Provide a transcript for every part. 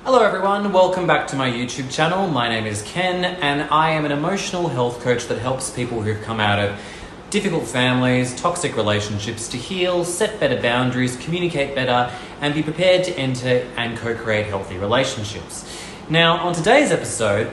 Hello everyone, welcome back to my YouTube channel. My name is Ken and I am an emotional health coach that helps people who've come out of difficult families, toxic relationships to heal, set better boundaries, communicate better, and be prepared to enter and co-create healthy relationships. Now, on today's episode,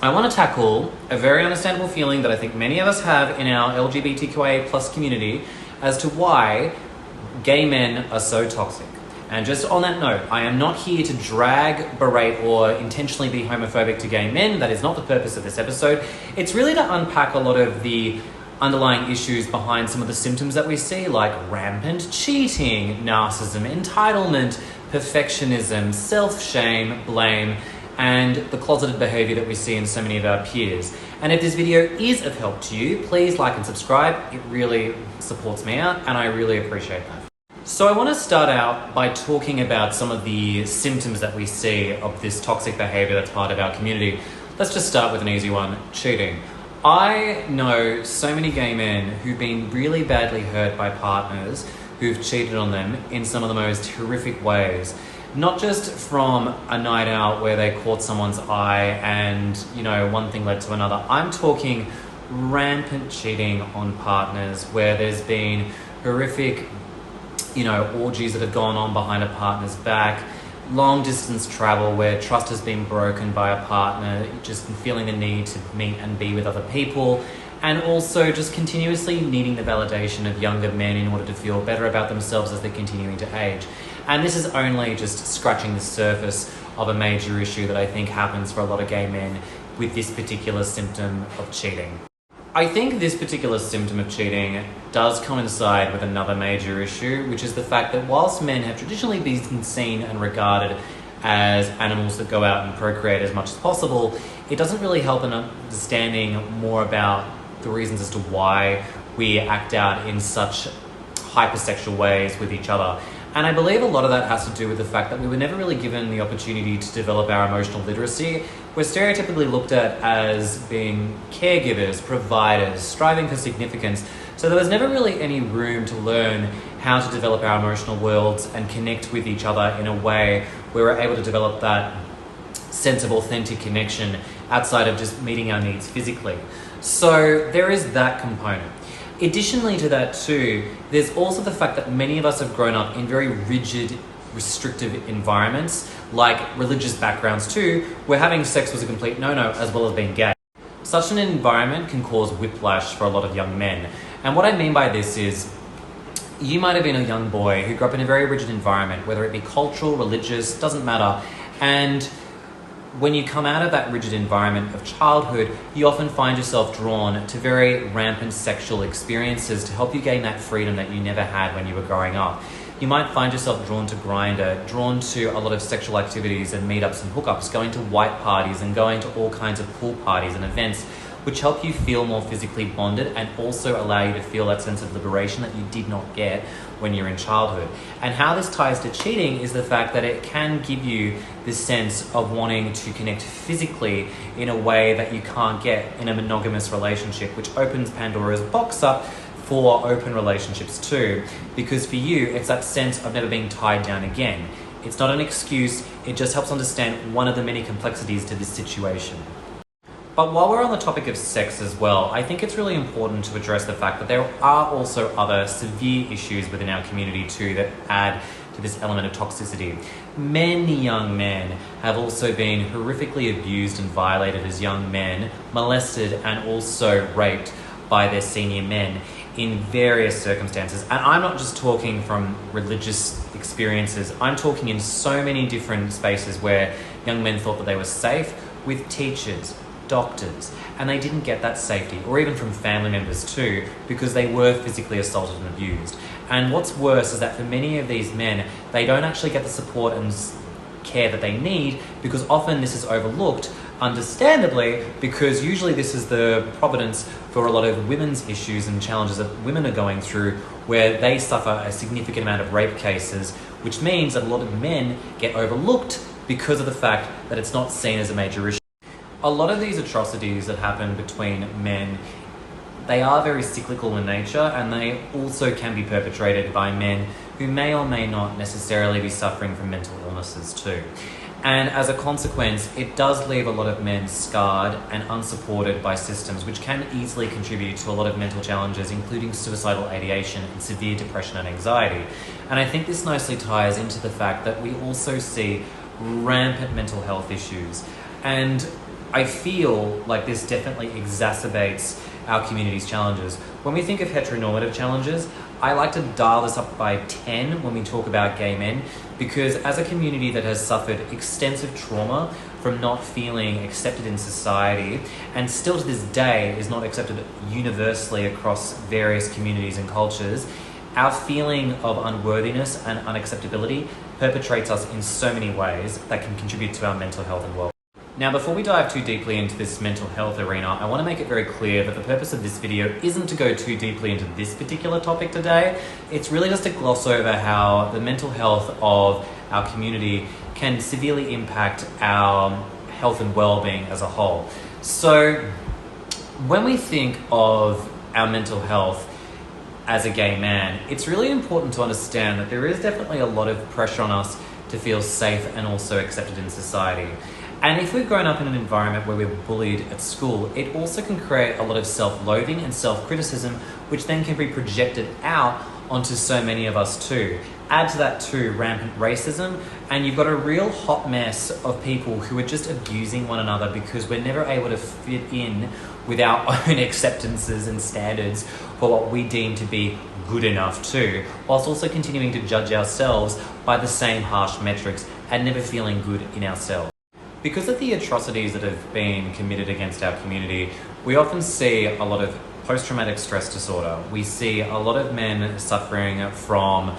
I want to tackle a very understandable feeling that I think many of us have in our LGBTQIA+ community as to why gay men are so toxic. And just on that note, I am not here to drag, berate, or intentionally be homophobic to gay men. That is not the purpose of this episode. It's really to unpack a lot of the underlying issues behind some of the symptoms that we see, like rampant cheating, narcissism, entitlement, perfectionism, self-shame, blame, and the closeted behaviour that we see in so many of our peers. And if this video is of help to you, please like and subscribe. It really supports me out, and I really appreciate that. So I want to start out by talking about some of the symptoms that we see of this toxic behaviour that's part of our community. Let's just start with an easy one, cheating. I know so many gay men who've been really badly hurt by partners who've cheated on them in some of the most horrific ways. Not just from a night out where they caught someone's eye and, one thing led to another. I'm talking rampant cheating on partners where there's been horrific orgies that have gone on behind a partner's back, long distance travel where trust has been broken by a partner, just feeling the need to meet and be with other people, and also just continuously needing the validation of younger men in order to feel better about themselves as they're continuing to age. And this is only just scratching the surface of a major issue that I think happens for a lot of gay men with this particular symptom of cheating. I think this particular symptom of cheating does coincide with another major issue, which is the fact that whilst men have traditionally been seen and regarded as animals that go out and procreate as much as possible, it doesn't really help in understanding more about the reasons as to why we act out in such hypersexual ways with each other. And I believe a lot of that has to do with the fact that we were never really given the opportunity to develop our emotional literacy. We're stereotypically looked at as being caregivers, providers, striving for significance. So there was never really any room to learn how to develop our emotional worlds and connect with each other in a way where we're able to develop that sense of authentic connection outside of just meeting our needs physically. So there is that component. Additionally to that too, there's also the fact that many of us have grown up in very rigid, restrictive environments, like religious backgrounds too, where having sex was a complete no-no as well as being gay. Such an environment can cause whiplash for a lot of young men. And what I mean by this is, you might have been a young boy who grew up in a very rigid environment, whether it be cultural, religious, doesn't matter. And when you come out of that rigid environment of childhood, you often find yourself drawn to very rampant sexual experiences to help you gain that freedom that you never had when you were growing up. You might find yourself drawn to Grindr, drawn to a lot of sexual activities and meetups and hookups, going to white parties and going to all kinds of pool parties and events, which help you feel more physically bonded and also allow you to feel that sense of liberation that you did not get when you're in childhood. And how this ties to cheating is the fact that it can give you this sense of wanting to connect physically in a way that you can't get in a monogamous relationship, which opens Pandora's box up for open relationships too, because for you, it's that sense of never being tied down again. It's not an excuse, it just helps understand one of the many complexities to this situation. But while we're on the topic of sex as well, I think it's really important to address the fact that there are also other severe issues within our community too that add to this element of toxicity. Many young men have also been horrifically abused and violated as young men, molested and also raped by their senior men in various circumstances. And I'm not just talking from religious experiences, I'm talking in so many different spaces where young men thought that they were safe with teachers, doctors, and they didn't get that safety, or even from family members too, because they were physically assaulted and abused. And what's worse is that for many of these men, they don't actually get the support and care that they need, because often this is overlooked, understandably, because usually this is the providence for a lot of women's issues and challenges that women are going through, where they suffer a significant amount of rape cases, which means that a lot of men get overlooked because of the fact that it's not seen as a major issue. A lot of these atrocities that happen between men, they are very cyclical in nature, and they also can be perpetrated by men who may or may not necessarily be suffering from mental illnesses too. And as a consequence, it does leave a lot of men scarred and unsupported by systems, which can easily contribute to a lot of mental challenges, including suicidal ideation and severe depression and anxiety. And I think this nicely ties into the fact that we also see rampant mental health issues. And I feel like this definitely exacerbates our community's challenges. When we think of heteronormative challenges, I like to dial this up by 10 when we talk about gay men, because as a community that has suffered extensive trauma from not feeling accepted in society, and still to this day is not accepted universally across various communities and cultures, our feeling of unworthiness and unacceptability perpetrates us in so many ways that can contribute to our mental health and well-being. Now, before we dive too deeply into this mental health arena, I want to make it very clear that the purpose of this video isn't to go too deeply into this particular topic today. It's really just to gloss over how the mental health of our community can severely impact our health and well-being as a whole. So, when we think of our mental health as a gay man, it's really important to understand that there is definitely a lot of pressure on us to feel safe and also accepted in society. And if we've grown up in an environment where we're bullied at school, it also can create a lot of self-loathing and self-criticism, which then can be projected out onto so many of us too. Add to that too rampant racism, and you've got a real hot mess of people who are just abusing one another because we're never able to fit in with our own acceptances and standards for what we deem to be good enough too, whilst also continuing to judge ourselves by the same harsh metrics and never feeling good in ourselves. Because of the atrocities that have been committed against our community, we often see a lot of post-traumatic stress disorder. We see a lot of men suffering from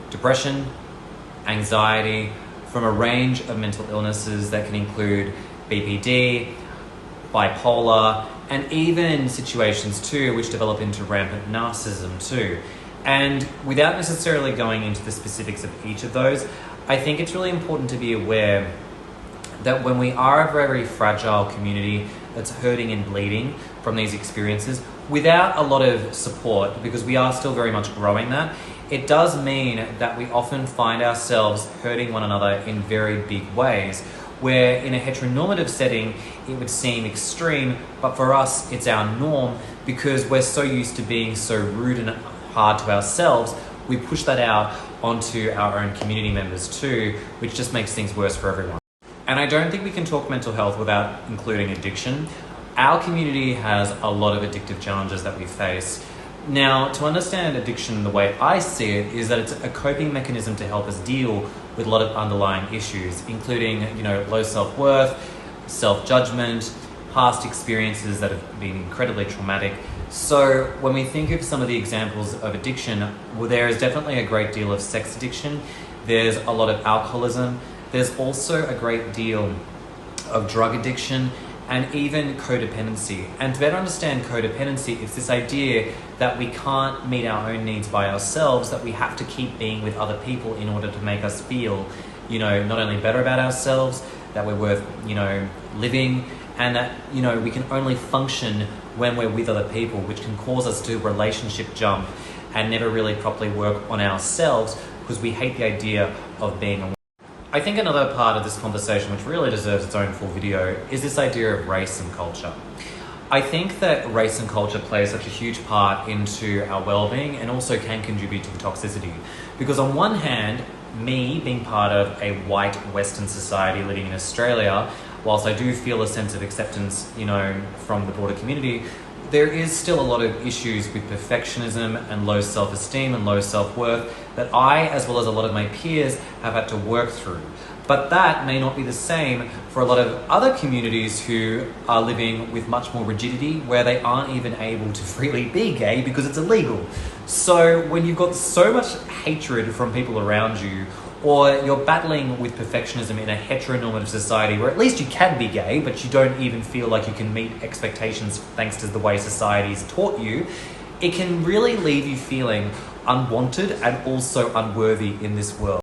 depression, anxiety, from a range of mental illnesses that can include BPD, bipolar, and even situations too which develop into rampant narcissism too. And without necessarily going into the specifics of each of those, I think it's really important to be aware that when we are a very fragile community that's hurting and bleeding from these experiences, without a lot of support, because we are still very much growing that, it does mean that we often find ourselves hurting one another in very big ways, where in a heteronormative setting, it would seem extreme, but for us, it's our norm because we're so used to being so rude and hard to ourselves, we push that out onto our own community members too, which just makes things worse for everyone. And I don't think we can talk mental health without including addiction. Our community has a lot of addictive challenges that we face. Now, to understand addiction the way I see it is that it's a coping mechanism to help us deal with a lot of underlying issues, including, low self-worth, self-judgment, past experiences that have been incredibly traumatic. So when we think of some of the examples of addiction, well, there is definitely a great deal of sex addiction. There's a lot of alcoholism. There's also a great deal of drug addiction and even codependency. And to better understand codependency, it's this idea that we can't meet our own needs by ourselves, that we have to keep being with other people in order to make us feel, not only better about ourselves, that we're worth, living, and that, we can only function when we're with other people, which can cause us to relationship jump and never really properly work on ourselves because we hate the idea of being alone. I think another part of this conversation, which really deserves its own full video, is this idea of race and culture. I think that race and culture plays such a huge part into our well-being and also can contribute to the toxicity. Because on one hand, me being part of a white Western society living in Australia, whilst I do feel a sense of acceptance, from the broader community, there is still a lot of issues with perfectionism and low self-esteem and low self-worth that I, as well as a lot of my peers, have had to work through. But that may not be the same for a lot of other communities who are living with much more rigidity, where they aren't even able to freely be gay because it's illegal. So when you've got so much hatred from people around you, or you're battling with perfectionism in a heteronormative society where at least you can be gay, but you don't even feel like you can meet expectations thanks to the way society's taught you, it can really leave you feeling unwanted and also unworthy in this world.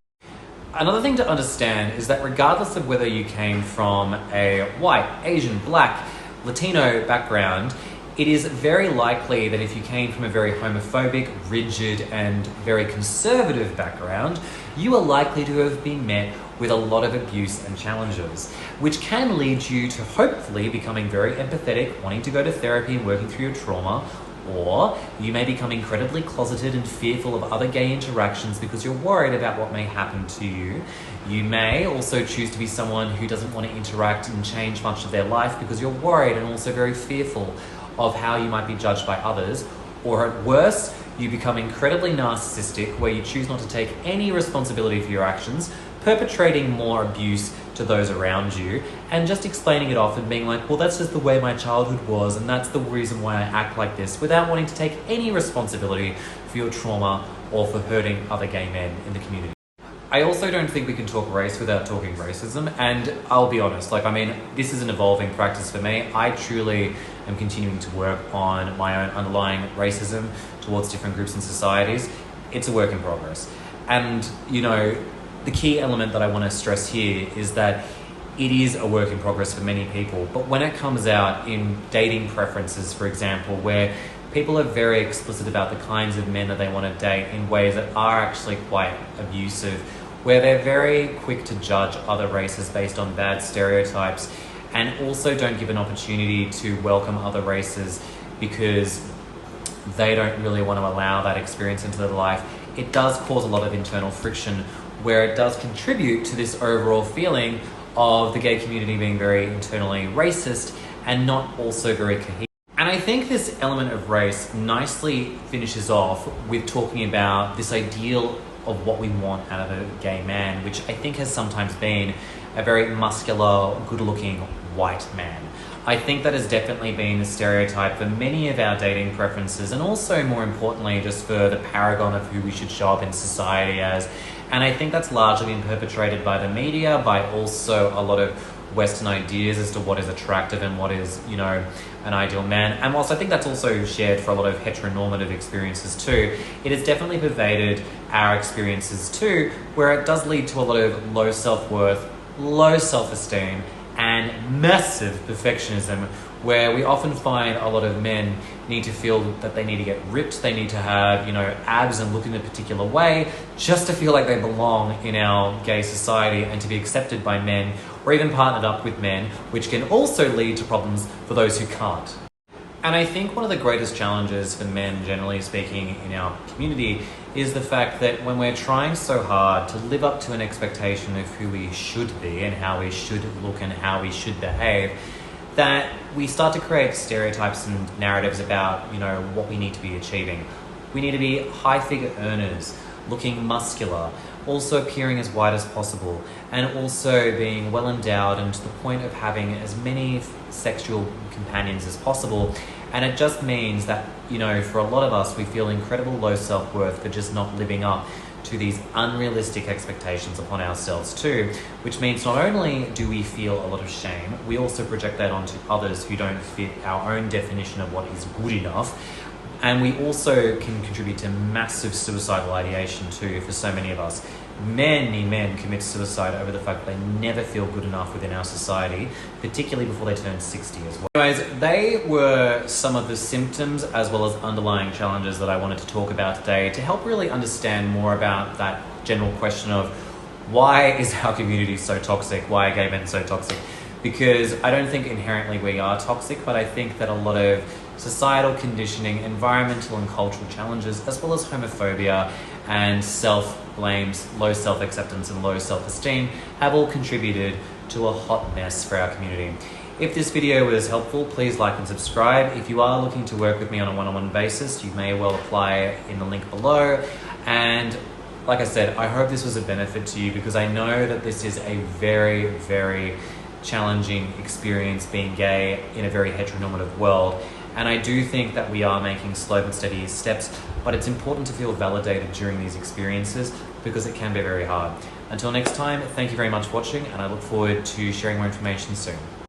Another thing to understand is that regardless of whether you came from a white, Asian, black, Latino background, it is very likely that if you came from a very homophobic, rigid, and very conservative background, you are likely to have been met with a lot of abuse and challenges, which can lead you to hopefully becoming very empathetic, wanting to go to therapy and working through your trauma. Or you may become incredibly closeted and fearful of other gay interactions because you're worried about what may happen to you. You may also choose to be someone who doesn't want to interact and change much of their life because you're worried and also very fearful of how you might be judged by others. Or at worst, you become incredibly narcissistic, where you choose not to take any responsibility for your actions, perpetrating more abuse to those around you, and just explaining it off and being like, well, that's just the way my childhood was, and that's the reason why I act like this, without wanting to take any responsibility for your trauma or for hurting other gay men in the community. I also don't think we can talk race without talking racism, and I'll be honest, this is an evolving practice for me. I truly am continuing to work on my own underlying racism towards different groups and societies. It's a work in progress. And, the key element that I want to stress here is that it is a work in progress for many people, but when it comes out in dating preferences, for example, where people are very explicit about the kinds of men that they want to date in ways that are actually quite abusive, where they're very quick to judge other races based on bad stereotypes, and also don't give an opportunity to welcome other races because they don't really want to allow that experience into their life, it does cause a lot of internal friction, where it does contribute to this overall feeling of the gay community being very internally racist and not also very cohesive. And I think this element of race nicely finishes off with talking about this ideal of what we want out of a gay man, which I think has sometimes been a very muscular, good-looking white man. I think that has definitely been the stereotype for many of our dating preferences, and also, more importantly, just for the paragon of who we should show up in society as. And I think that's largely been perpetrated by the media, by also a lot of Western ideas as to what is attractive and what is, an ideal man. And whilst I think that's also shared for a lot of heteronormative experiences too, it has definitely pervaded our experiences too, where it does lead to a lot of low self-worth, low self-esteem, and massive perfectionism, where we often find a lot of men need to feel that they need to get ripped, they need to have, abs and look in a particular way, just to feel like they belong in our gay society and to be accepted by men, or even partnered up with men, which can also lead to problems for those who can't. And I think one of the greatest challenges for men, generally speaking, in our community is the fact that when we're trying so hard to live up to an expectation of who we should be and how we should look and how we should behave, that we start to create stereotypes and narratives about, what we need to be achieving. We need to be high-figure earners, looking muscular, also appearing as white as possible, and also being well-endowed and to the point of having as many sexual companions as possible. And it just means that, for a lot of us, we feel incredible low self-worth for just not living up to these unrealistic expectations upon ourselves too, which means not only do we feel a lot of shame, we also project that onto others who don't fit our own definition of what is good enough. And we also can contribute to massive suicidal ideation too for so many of us. Many men commit suicide over the fact that they never feel good enough within our society, particularly before they turn 60 as well. Anyways, they were some of the symptoms as well as underlying challenges that I wanted to talk about today to help really understand more about that general question of why is our community so toxic? Why are gay men so toxic? Because I don't think inherently we are toxic, but I think that a lot of societal conditioning, environmental and cultural challenges, as well as homophobia and self-blames, low self-acceptance and low self-esteem have all contributed to a hot mess for our community. If this video was helpful, please like and subscribe. If you are looking to work with me on a one-on-one basis, you may well apply in the link below. And like I said, I hope this was a benefit to you, because I know that this is a very, very challenging experience being gay in a very heteronormative world. And I do think that we are making slow but steady steps, but it's important to feel validated during these experiences because it can be very hard. Until next time, thank you very much for watching, and I look forward to sharing more information soon.